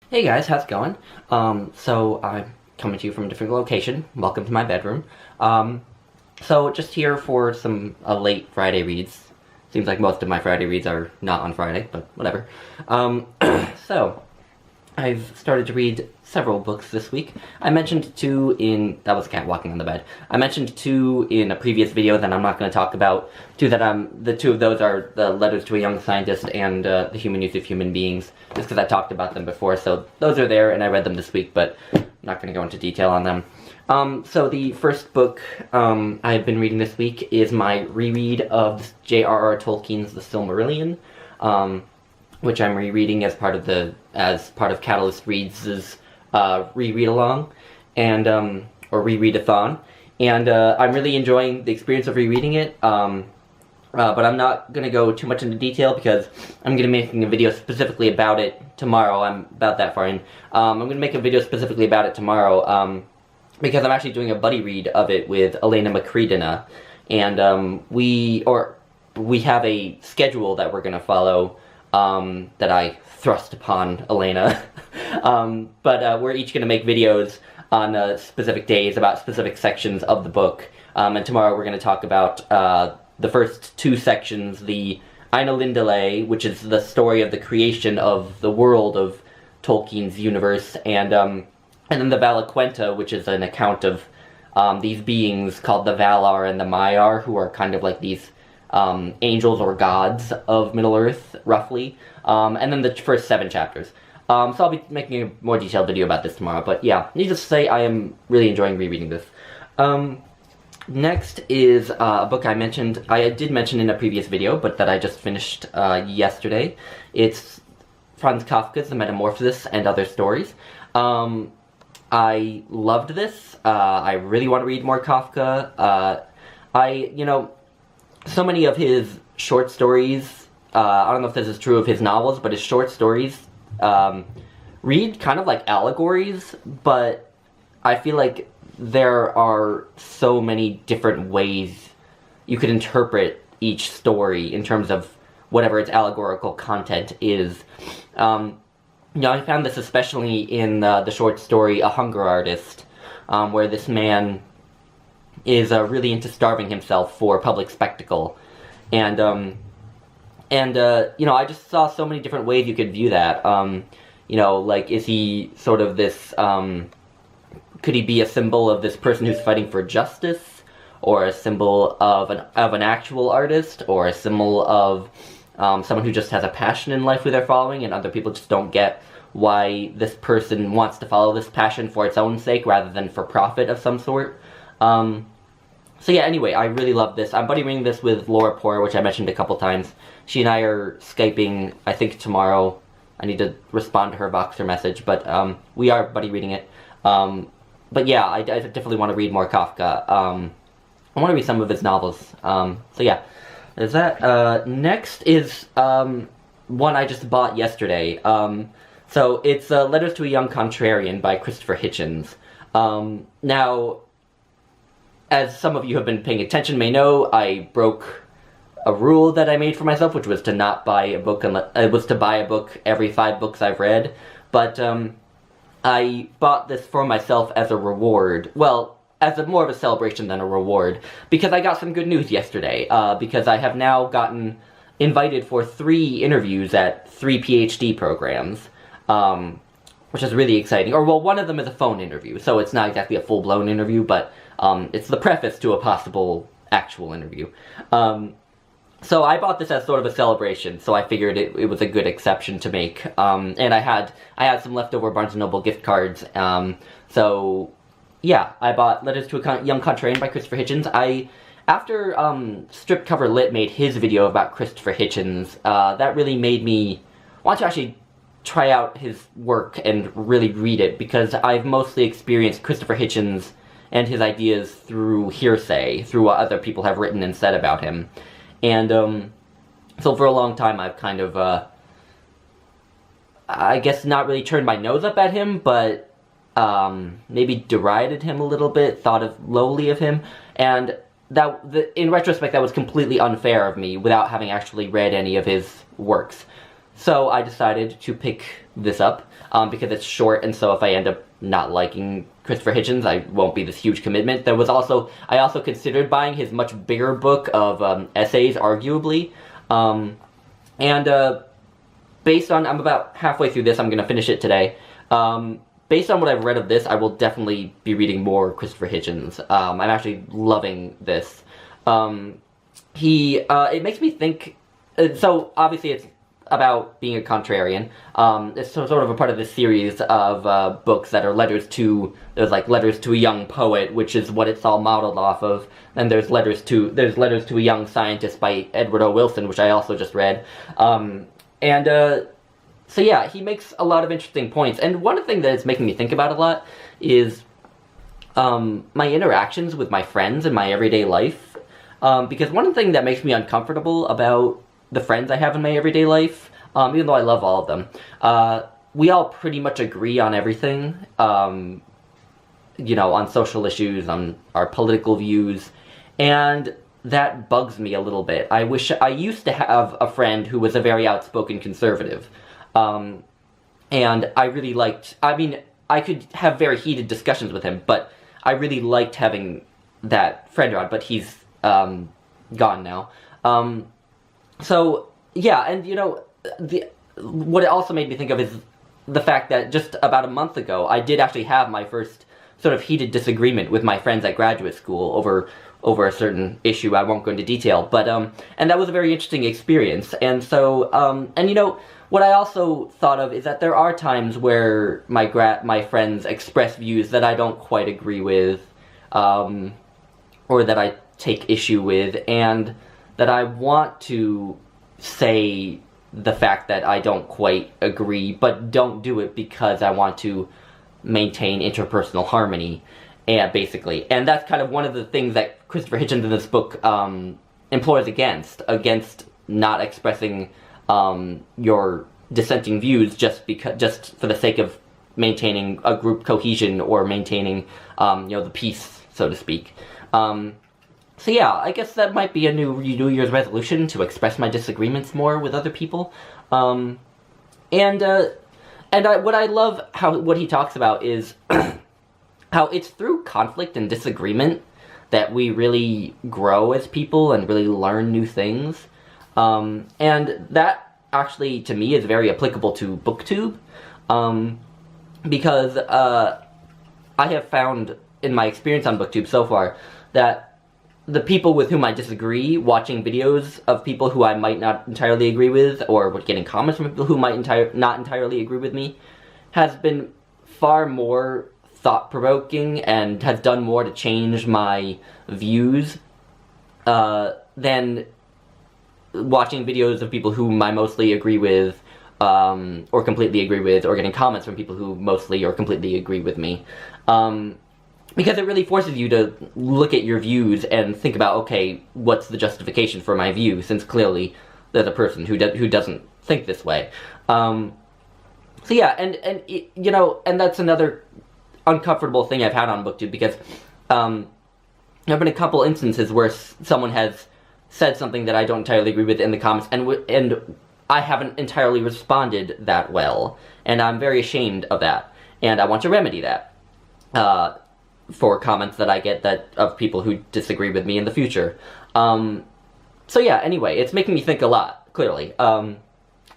Hey guys, how's it going? So I'm coming to you from a different location. Welcome to my bedroom. So just here for some late Friday reads. Seems like most of my Friday reads are not on Friday, but whatever. So I've started to read several books this week. I mentioned two in... That was a cat walking on the bed. I mentioned two in a previous video that I'm not going to talk about. The two of those are The Letters to a Young Scientist and The Human Use of Human Beings, just because I talked about them before, so those are there, and I read them this week, but I'm not going to go into detail on them. So the first book I've been reading this week is my reread of J.R.R. Tolkien's The Silmarillion, which I'm rereading as part of Catalyst Reads' reread along, and or reread-a-thon, and I'm really enjoying the experience of rereading it. But I'm not going to go too much into detail because I'm going to be making a video specifically about it tomorrow. I'm about that far in. I'm going to make a video specifically about it tomorrow because I'm actually doing a buddy read of it with Elena Macredina, and we have a schedule that we're going to follow that I thrust upon Elena. But we're each going to make videos on specific days about specific sections of the book, and tomorrow we're going to talk about the first two sections, the Ainulindale, which is the story of the creation of the world of Tolkien's universe, and then the Valaquenta, which is an account of these beings called the Valar and the Maiar, who are kind of like these angels or gods of Middle-earth, roughly, and then the first 7 chapters. So I'll be making a more detailed video about this tomorrow, but yeah, needless to say, I am really enjoying rereading this. Next is a book I did mention in a previous video, but that I just finished yesterday. It's Franz Kafka's The Metamorphosis and Other Stories. I loved this. I really want to read more Kafka. So many of his short stories, I don't know if this is true of his novels, but his short stories read kind of like allegories, but I feel like there are so many different ways you could interpret each story in terms of whatever its allegorical content is. I found this especially in the short story A Hunger Artist, where this man is really into starving himself for public spectacle. And I just saw so many different ways you could view that. Like, is he sort of this... could he be a symbol of this person who's fighting for justice, or a symbol of an actual artist, or a symbol of someone who just has a passion in life who they're following, and other people just don't get why this person wants to follow this passion for its own sake rather than for profit of some sort. So yeah, anyway, I really love this. I'm buddy reading this with Laura Poor, which I mentioned a couple times. She and I are Skyping, I think, tomorrow. I need to respond to her Voxer message, but we are buddy reading it. But yeah, I definitely want to read more Kafka. I want to read some of his novels. So yeah, there's that. Next is one I just bought yesterday. So it's Letters to a Young Contrarian by Christopher Hitchens. Now, as some of you have been paying attention may know, I broke a rule that I made for myself, which was to not buy a book to buy a book every 5 books I've read. But I bought this for myself as a reward. Well, as more of a celebration than a reward, because I got some good news yesterday. Because I have now gotten invited for 3 interviews at 3 PhD programs, which is really exciting. Or, well, one of them is a phone interview, so it's not exactly a full-blown interview, but it's the preface to a possible actual interview. So I bought this as sort of a celebration, so I figured it was a good exception to make. And I had some leftover Barnes & Noble gift cards, so yeah, I bought Letters to a Young Contrarian by Christopher Hitchens. After Strip Cover Lit made his video about Christopher Hitchens, that really made me want to actually try out his work and really read it, because I've mostly experienced Christopher Hitchens and his ideas through hearsay, through what other people have written and said about him. And, so for a long time I've kind of, I guess not really turned my nose up at him, but, maybe derided him a little bit, thought lowly of him, and in retrospect that was completely unfair of me without having actually read any of his works. So I decided to pick this up. because it's short, and so if I end up not liking Christopher Hitchens, I won't be this huge commitment. I also considered buying his much bigger book of essays, arguably, and based on, I'm about halfway through this, I'm going to finish it today. Based on what I've read of this, I will definitely be reading more Christopher Hitchens. I'm actually loving this. It makes me think, so obviously it's about being a contrarian. It's sort of a part of this series of books that are letters to, there's like Letters to a Young Poet, which is what it's all modeled off of. And there's Letters to a Young Scientist by Edward O. Wilson, which I also just read. So yeah, he makes a lot of interesting points. And one thing that it's making me think about a lot is my interactions with my friends in my everyday life. Because one thing that makes me uncomfortable about the friends I have in my everyday life, even though I love all of them, we all pretty much agree on everything, on social issues, on our political views, and that bugs me a little bit. I used to have a friend who was a very outspoken conservative, and I really liked, I could have very heated discussions with him, but I really liked having that friend around, but he's gone now. So, yeah, and what it also made me think of is the fact that just about a month ago, I did actually have my first sort of heated disagreement with my friends at graduate school over a certain issue. I won't go into detail, but, and that was a very interesting experience. And so, what I also thought of is that there are times where my friends express views that I don't quite agree with, or that I take issue with, and that I want to say the fact that I don't quite agree, but don't do it because I want to maintain interpersonal harmony, basically. And that's kind of one of the things that Christopher Hitchens in this book implores against not expressing your dissenting views just for the sake of maintaining a group cohesion or maintaining the peace, so to speak. So yeah, I guess that might be a New Year's resolution, to express my disagreements more with other people. What I love what he talks about is how it's through conflict and disagreement that we really grow as people and really learn new things. And that actually, to me, is very applicable to BookTube, because I have found in my experience on BookTube so far that the people with whom I disagree, watching videos of people who I might not entirely agree with, or getting comments from people who might not entirely agree with me, has been far more thought-provoking and has done more to change my views than watching videos of people whom I mostly agree with, or completely agree with, or getting comments from people who mostly or completely agree with me. Because it really forces you to look at your views and think about, okay, what's the justification for my view, since clearly there's a person who doesn't think this way. So yeah, and that's another uncomfortable thing I've had on BookTube, because there have been a couple instances where someone has said something that I don't entirely agree with in the comments, and I haven't entirely responded that well, and I'm very ashamed of that, and I want to remedy that. For comments that I get of people who disagree with me in the future. So yeah, anyway, it's making me think a lot, clearly. So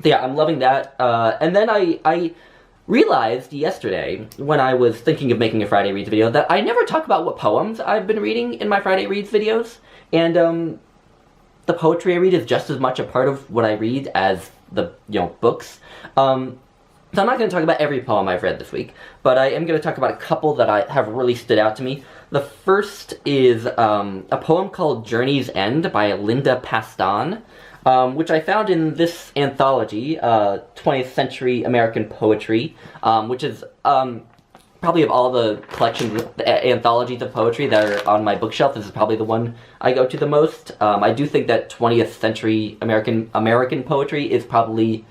yeah, I'm loving that. And then I realized yesterday, when I was thinking of making a Friday Reads video, that I never talk about what poems I've been reading in my Friday Reads videos. And the poetry I read is just as much a part of what I read as the, books. So I'm not going to talk about every poem I've read this week, but I am going to talk about a couple that have really stood out to me. The first is a poem called Journey's End by Linda Pastan, which I found in this anthology, 20th Century American Poetry, which is probably of all the collections, anthologies of poetry that are on my bookshelf, this is probably the one I go to the most. I do think that 20th Century American poetry is probably,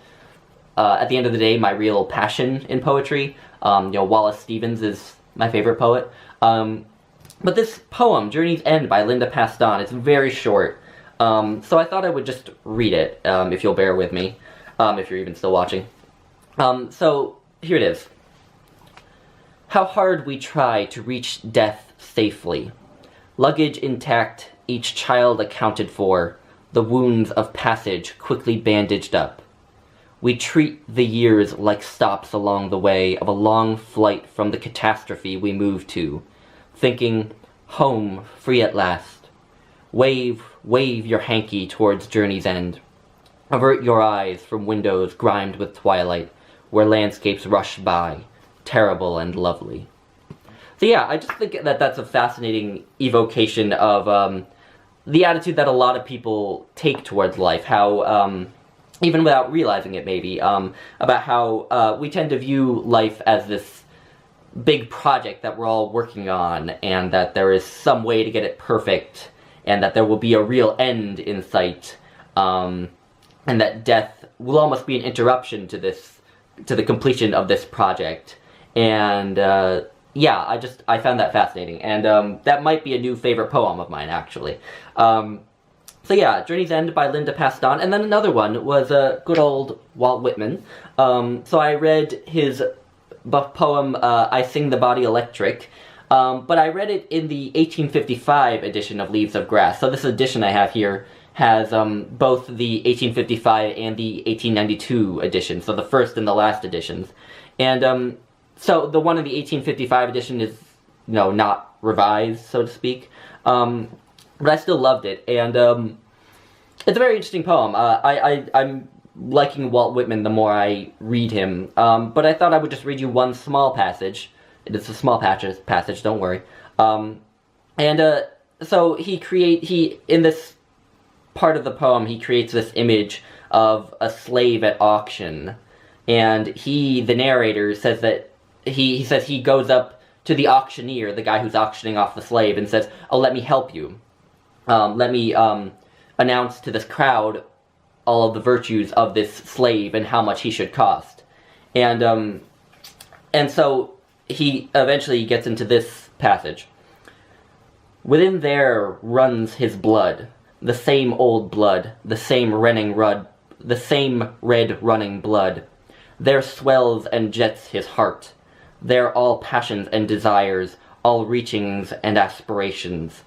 at the end of the day, my real passion in poetry. Wallace Stevens is my favorite poet. But this poem, Journey's End by Linda Pastan, it's very short. So I thought I would just read it, if you'll bear with me, if you're even still watching. So here it is. How hard we try to reach death safely. Luggage intact, each child accounted for, the wounds of passage quickly bandaged up. We treat the years like stops along the way of a long flight from the catastrophe we move to, thinking, home, free at last. Wave your hanky towards journey's end. Avert your eyes from windows grimed with twilight, where landscapes rush by, terrible and lovely. So yeah, I just think that that's a fascinating evocation of the attitude that a lot of people take towards life, how, even without realizing it maybe, about how we tend to view life as this big project that we're all working on, and that there is some way to get it perfect, and that there will be a real end in sight, and that death will almost be an interruption to the completion of this project. And yeah, I found that fascinating, and that might be a new favorite poem of mine, actually. So yeah, Journey's End by Linda Pastan, and then another one was good old Walt Whitman. So I read his poem, I Sing the Body Electric, but I read it in the 1855 edition of Leaves of Grass. So this edition I have here has both the 1855 and the 1892 edition, so the first and the last editions. And so the one in the 1855 edition is, you know, not revised, so to speak. But I still loved it, and it's a very interesting poem. I'm liking Walt Whitman the more I read him, but I thought I would just read you one small passage. It's a small passage, don't worry. So he in this part of the poem, he creates this image of a slave at auction, and the narrator, says that he says he goes up to the auctioneer, the guy who's auctioning off the slave, and says, "Oh, let me help you. Let me announce to this crowd all of the virtues of this slave and how much he should cost." And so he eventually gets into this passage. Within there runs his blood, the same old blood, the same red running blood. There swells and jets his heart. There all passions and desires, all reachings and aspirations.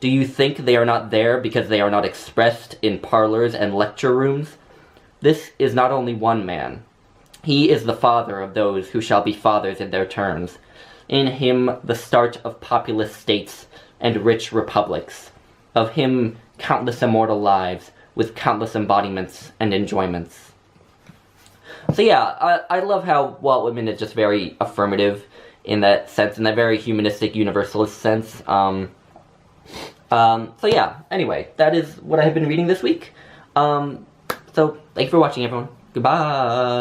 Do you think they are not there because they are not expressed in parlors and lecture rooms? This is not only one man. He is the father of those who shall be fathers in their turns. In him the start of populous states and rich republics. Of him countless immortal lives, with countless embodiments and enjoyments. So yeah, I love how Walt Whitman is just very affirmative in that sense, in that very humanistic, universalist sense. So yeah, anyway, that is what I have been reading this week. So, thank you for watching, everyone. Goodbye!